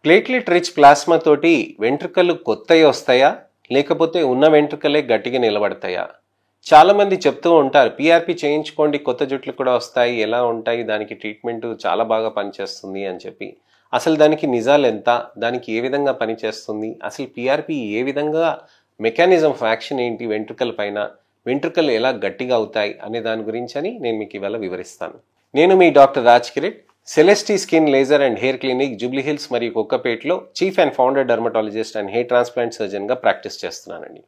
Platelet rich plasma తోటి వెంట్రుకలు కొత్తవి వస్తాయా లేకపోతే ఉన్న వెంట్రుకలే గట్టిగా నిలబడతాయా? చాలా మంది చెప్తూ ఉంటారు పీఆర్పీ చేయించుకోండి కొత్త జుట్లు కూడా వస్తాయి, ఎలా ఉంటాయి, దానికి ట్రీట్మెంట్ చాలా బాగా పనిచేస్తుంది అని చెప్పి. అసలు దానికి నిజాలు ఎంత, దానికి ఏ విధంగా పనిచేస్తుంది, అసలు పీఆర్పీ ఏ విధంగా మెకానిజం ఆఫ్ యాక్షన్ ఏంటి వెంట్రుకల పైన, వెంట్రుకలు ఎలా గట్టిగా అవుతాయి అనే దాని గురించి అని నేను మీకు ఇవాళ వివరిస్తాను. నేను మీ doctor Raj Kireet, Celestee skin laser and hair clinic Jubilee Hills మరియు కొక్కపేటలో chief and founder dermatologist and hair transplant సర్జన్గా ప్రాక్టీస్ చేస్తున్నానండి.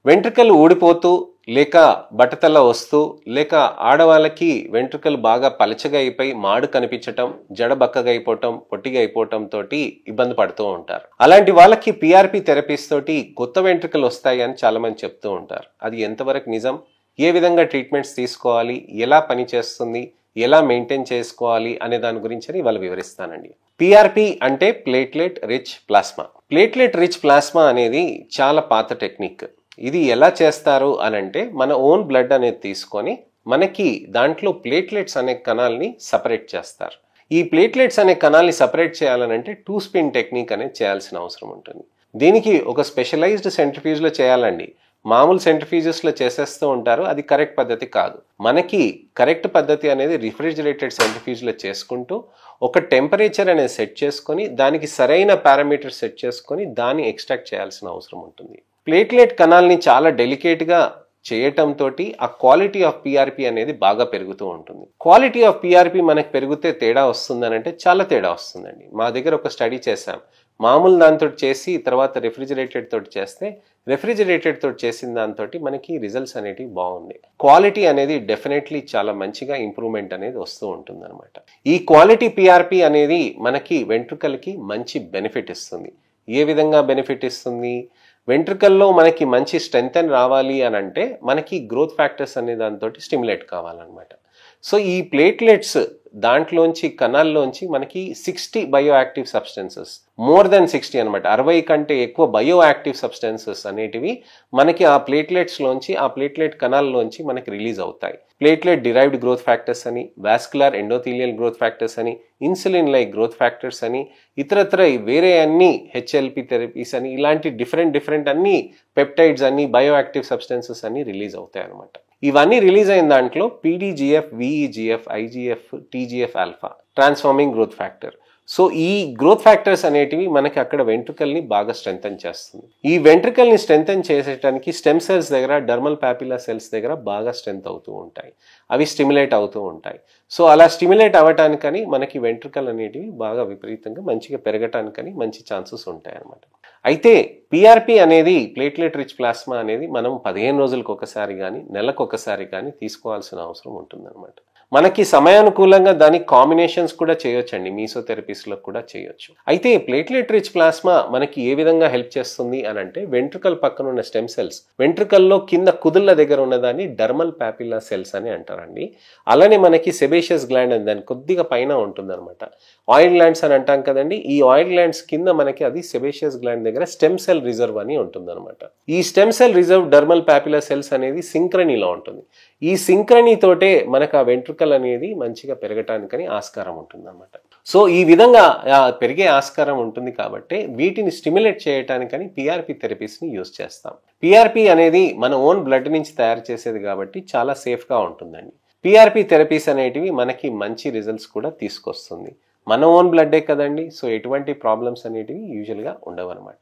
వెంట్రుకలు ఊడిపోతూ లేక బట్టతల వస్తూ లేక ఆడవాళ్ళకి వెంట్రుకలు బాగా పలచగా అయిపోయి మాడు కనిపించటం, జడ బక్కగా అయిపోవటం, పొట్టిగా అయిపోవటం తోటి ఇబ్బంది పడుతూ ఉంటారు. అలాంటి వాళ్ళకి పీఆర్పీ థెరపీస్ తోటి కొత్త వెంట్రుకలు వస్తాయి అని చాలా మంది చెప్తూ ఉంటారు. అది ఎంతవరకు నిజం, ఏ విధంగా ట్రీట్మెంట్స్ తీసుకోవాలి, ఎలా పనిచేస్తుంది, ఎలా మెయింటైన్ చేసుకోవాలి అనే దాని గురించి అని ఇవాళ వివరిస్తానండి. పీఆర్పీ అంటే platelet rich plasma. Platelet rich plasma అనేది చాలా పాత టెక్నిక్. ఇది ఎలా చేస్తారు అనంటే మన ఓన్ బ్లడ్ అనేది తీసుకొని మనకి దాంట్లో ప్లేట్లెట్స్ అనే కణాలని సపరేట్ చేస్తారు. ఈ ప్లేట్లెట్స్ అనే కణాలని సపరేట్ చేయాలనంటే 2 స్పిన్ టెక్నిక్ అనేది చేయాల్సిన అవసరం ఉంటుంది. దీనికి ఒక స్పెషలైజ్డ్ సెంట్రిఫ్యూజ్లో చేయాలండి. మామూలు సెంట్రిఫ్యూజెస్లో చేసేస్తూ ఉంటారు, అది కరెక్ట్ పద్ధతి కాదు. మనకి కరెక్ట్ పద్ధతి అనేది రిఫ్రిజిరేటెడ్ సెంట్రిఫ్యూజ్లో చేసుకుంటూ ఒక టెంపరేచర్ అనేది సెట్ చేసుకొని దానికి సరైన పారామీటర్ సెట్ చేసుకొని దాన్ని ఎక్స్ట్రాక్ట్ చేయాల్సిన అవసరం ఉంటుంది. ప్లేట్లెట్ కణాలని చాలా డెలికేట్గా చేయటంతో ఆ క్వాలిటీ ఆఫ్ పీఆర్పీ అనేది బాగా పెరుగుతూ ఉంటుంది. క్వాలిటీ ఆఫ్ పీఆర్పీ మనకు పెరిగితే తేడా వస్తుందనంటే చాలా తేడా వస్తుందండి. మా దగ్గర ఒక స్టడీ చేశాం. మామూలు దాంతో చేసి తర్వాత రిఫ్రిజిరేటెడ్ తోటి చేస్తే రిఫ్రిజిరేటెడ్ తోటి చేసిన దాంతో మనకి రిజల్ట్స్ అనేటివి బాగుంది. క్వాలిటీ అనేది డెఫినెట్లీ చాలా మంచిగా ఇంప్రూవ్మెంట్ అనేది వస్తూ ఉంటుంది అనమాట. ఈ క్వాలిటీ పీఆర్పీ అనేది మనకి వెంట్రుకలకి మంచి బెనిఫిట్ ఇస్తుంది. ఏ విధంగా బెనిఫిట్ ఇస్తుంది? వెంట్రుకల్లో మనకి మంచి స్ట్రెంగ్త్ అని రావాలి అని అంటే మనకి గ్రోత్ ఫ్యాక్టర్స్ అనే దాంతో స్టిమ్యులేట్ కావాలన్నమాట. సో ఈ ప్లేట్లెట్స్ దాంట్లోంచి కణాల్లోంచి మనకి 60 bio active substances, more than 60 అనమాట, 60 కంటే ఎక్కువ బయో యాక్టివ్ సబ్స్టెన్సెస్ అనేటివి మనకి ఆ ప్లేట్లెట్స్లోంచి ఆ ప్లేట్లెట్ కణాల్లోంచి మనకి రిలీజ్ అవుతాయి. ప్లేట్లెట్ డిరైవ్డ్ గ్రోత్ ఫ్యాక్టర్స్ అని, వాస్కులర్ ఎండోథీలియల్ గ్రోత్ ఫ్యాక్టర్స్ అని, ఇన్సులిన్ లైక్ గ్రోత్ ఫ్యాక్టర్స్ అని, ఇతరత్ర వేరే అన్ని హెచ్ఎల్పి థెరపీస్ అని, ఇలాంటి డిఫరెంట్ అన్ని పెప్టైడ్స్ అన్ని బయో యాక్టివ్ సబ్స్టెన్సెస్ అన్ని రిలీజ్ అవుతాయి అనమాట. ఇవన్నీ రిలీజ్ అయిన దాంట్లో PDGF, VEGF, IGF, TGF alpha, transforming growth factor. So ఈ గ్రోత్ ఫ్యాక్టర్స్ అనేటివి మనకి అక్కడ వెంట్రుకల్ని బాగా స్ట్రెంగ్తన్ చేస్తుంది. ఈ వెంట్రుకల్ని స్ట్రెంగ్తన్ చేసేటానికి స్టెమ్ సెల్స్ దగ్గర, డర్మల్ పాపిలా సెల్స్ దగ్గర బాగా స్ట్రెంగ్త్ అవుతూ ఉంటాయి. అవి స్టిమ్యులేట్ అవుతూ ఉంటాయి. సో అలా స్టిమ్యులేట్ అవ్వటానికని మనకి వెంట్రుకలు అనేటివి బాగా విపరీతంగా మంచిగా పెరగటానికని మంచి ఛాన్సెస్ ఉంటాయి అన్నమాట. అయితే పీఆర్పీ అనేది ప్లేట్లెట్ రిచ్ ప్లాస్మా అనేది మనం 15 రోజులకు ఒకసారి కానీ నెలకు ఒకసారి కానీ తీసుకోవాల్సిన అవసరం ఉంటుందన్నమాట. మనకి సమయానుకూలంగా దానికి కాంబినేషన్స్ కూడా చేయొచ్చండి, మీసోథెరపీస్లో కూడా చేయొచ్చు. అయితే ప్లేట్లెట్ రిచ్ ప్లాస్మా మనకి ఏ విధంగా హెల్ప్ చేస్తుంది అని అంటే వెంట్రుకల పక్కన ఉన్న స్టెమ్ సెల్స్, వెంట్రుకల్లో కింద కుదుళ్ళ దగ్గర ఉన్నదాన్ని డర్మల్ పాపిలా సెల్స్ అని అంటారండి. అలానే మనకి సెబేషియస్ గ్లాండ్ అని దాని కొద్దిగా పైన ఉంటుందన్నమాట. ఆయిల్ గ్లాండ్స్ అని అంటాం కదండి, ఈ ఆయిల్ గ్లాండ్స్ కింద మనకి అది సెబేషియస్ గ్లాండ్ దగ్గర స్టెమ్ సెల్ రిజర్వ్ అని ఉంటుందన్నమాట. ఈ stem cell reserve dermal papilla cells అనేది సింక్రనీలో ఉంటుంది. ఈ సింక్రనీతోటే మనకు ఆ వెంట్రుకలు అనేది మంచిగా పెరగటానికని ఆస్కారం ఉంటుంది అన్నమాట. సో ఈ విధంగా పెరిగే ఆస్కారం ఉంటుంది కాబట్టి వీటిని స్టిమ్యులేట్ చేయటానికని పీఆర్పీ థెరపీస్ని యూజ్ చేస్తాం. పీఆర్పీ అనేది మన ఓన్ బ్లడ్ నుంచి తయారు చేసేది కాబట్టి చాలా సేఫ్గా ఉంటుందండి. పీఆర్పీ థెరపీస్ అనేటివి మనకి మంచి రిజల్ట్స్ కూడా తీసుకొస్తుంది. మన ఓన్ బ్లడ్డే కదండి, సో ఎటువంటి ప్రాబ్లమ్స్ అనేటివి యూజువల్గా ఉండవు అనమాట.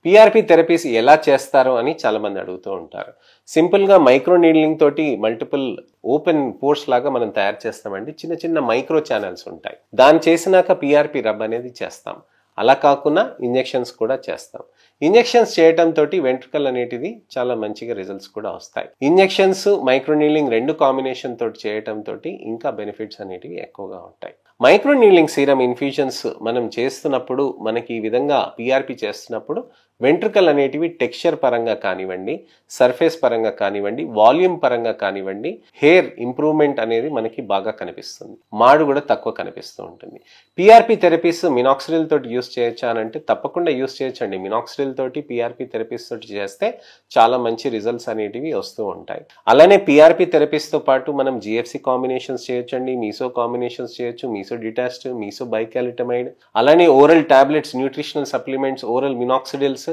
పీఆర్పీ థెరపీస్ ఎలా చేస్తారు అని చాలామంది అడుగుతూ ఉంటారు. సింపుల్గా మైక్రో నీడ్లింగ్ తోటి మల్టిపుల్ ఓపెన్ పోర్స్ లాగా మనం తయారు చేస్తామండి. చిన్న మైక్రో ఛానల్స్ ఉంటాయి. దాన్ని చేసినాక పీఆర్పీ రబ్ అనేది చేస్తాం. అలా కాకుండా ఇంజెక్షన్స్ కూడా చేస్తాం. ఇంజెక్షన్స్ చేయటంతో వెంట్రుకలు అనేటిది చాలా మంచిగా రిజల్ట్స్ కూడా వస్తాయి. ఇంజెక్షన్స్ మైక్రోనీలింగ్ రెండు కాంబినేషన్ తోటి చేయటంతో ఇంకా బెనిఫిట్స్ అనేటివి ఎక్కువగా ఉంటాయి. మైక్రో నీడ్లింగ్ సీరం ఇన్ఫ్యూజన్స్ మనం చేస్తున్నప్పుడు మనకి ఈ విధంగా పిఆర్పి చేస్తున్నప్పుడు వెంట్రుకలు అనేటివి టెక్స్చర్ పరంగా కానివ్వండి, సర్ఫేస్ పరంగా కానివ్వండి, వాల్యూమ్ పరంగా కానివ్వండి, హెయిర్ ఇంప్రూవ్మెంట్ అనేది మనకి బాగా కనిపిస్తుంది. మాడు కూడా తక్కువ కనిపిస్తూ ఉంటుంది. పిఆర్పి థెరపీస్ మినాక్సిడిల్ తోటి యూస్ చేయొచ్చా అని అంటే తప్పకుండా యూస్ చేయొచ్చండి. మినాక్సిడిల్ తోటి పిఆర్పి థెరపీస్ తోటి చేస్తే చాలా మంచి రిజల్ట్స్ అనేటివి వస్తూ ఉంటాయి. అలానే పిఆర్పి థెరపీస్ తో పాటు మనం జిఎఫ్సి కాంబినేషన్స్ చేయొచ్చండి, మీసో కాంబినేషన్స్ చేయొచ్చు, మీసో డిటాస్ట్, మీసో బైకాలిటమైడ్, అలానే oral tablets, nutritional supplements, oral minoxidils,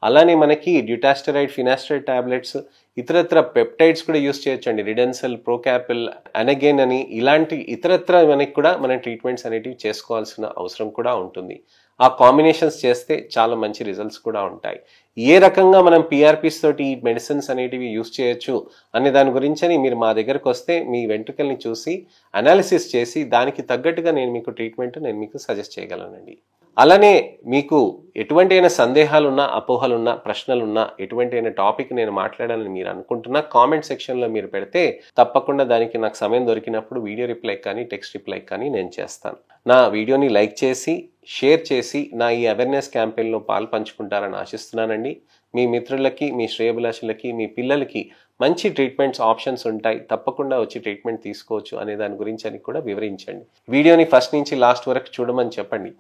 అలానే మనకి డ్యూటాస్టరైడ్, ఫినాస్టరైడ్ టాబ్లెట్స్, ఇతరత్ర పెప్టైడ్స్ కూడా యూస్ చేయొచ్చండి. రిడెన్సల్, ప్రోకాపిల్, అనగైన్ అని ఇలాంటి ఇతరత్ర మనకి కూడా మనం ట్రీట్మెంట్స్ అనేటివి చేసుకోవాల్సిన అవసరం కూడా ఉంటుంది. ఆ కాంబినేషన్స్ చేస్తే చాలా మంచి రిజల్ట్స్ కూడా ఉంటాయి. ఏ రకంగా మనం పిఆర్పిస్ తోటి ఈ మెడిసిన్స్ అనేటివి యూస్ చేయొచ్చు అనే దాని గురించి మీరు మా దగ్గరకు వస్తే మీ వెంట్రుకల్ని చూసి అనాలిసిస్ చేసి దానికి తగ్గట్టుగా నేను మీకు ట్రీట్మెంట్ మీకు సజెస్ట్ చేయగలనండి. అలానే మీకు ఎటువంటి అయినా సందేహాలున్నా, అపోహలున్నా, ప్రశ్నలున్నా, ఎటువంటి అయినా టాపిక్ నేను మాట్లాడాలని మీరు అనుకుంటున్నా కామెంట్ సెక్షన్లో మీరు పెడితే తప్పకుండా దానికి నాకు సమయం దొరికినప్పుడు వీడియో రిప్లై కానీ టెక్స్ట్ రిప్లై కానీ నేను చేస్తాను. నా వీడియోని లైక్ చేసి షేర్ చేసి నా ఈ అవేర్నెస్ క్యాంపెయిన్లో పంచుకుంటారని ఆశిస్తున్నానండి. మీ మిత్రులకి, మీ శ్రేయభిలాషులకి, మీ పిల్లలకి మంచి ట్రీట్మెంట్స్ ఆప్షన్స్ ఉంటాయి, తప్పకుండా వచ్చి ట్రీట్మెంట్ తీసుకోవచ్చు అనే దాని గురించి అని కూడా వివరించండి. వీడియోని ఫస్ట్ నుంచి లాస్ట్ వరకు చూడమని చెప్పండి.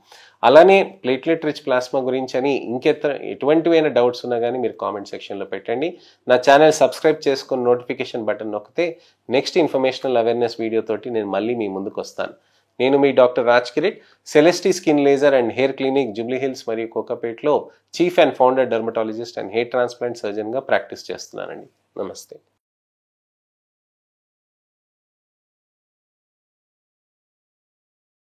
అలానే ప్లేట్లెట్ రిచ్ ప్లాస్మా గురించి అని ఎటువంటివైనా డౌట్స్ ఉన్నా కానీ మీరు కామెంట్ సెక్షన్లో పెట్టండి. నా ఛానల్ సబ్స్క్రైబ్ చేసుకుని నోటిఫికేషన్ బటన్ నొక్కితే నెక్స్ట్ ఇన్ఫర్మేషనల్ అవేర్నెస్ వీడియోతోటి నేను మళ్ళీ మీ ముందుకు వస్తాను. నేను మీ doctor Raj Kireet, Celestee skin laser and hair clinic, Jubilee Hills మరియు కోకాపేట్లో chief and founder dermatologist and hair transplant సర్జన్గా ప్రాక్టీస్ చేస్తున్నానండి. నమస్తే.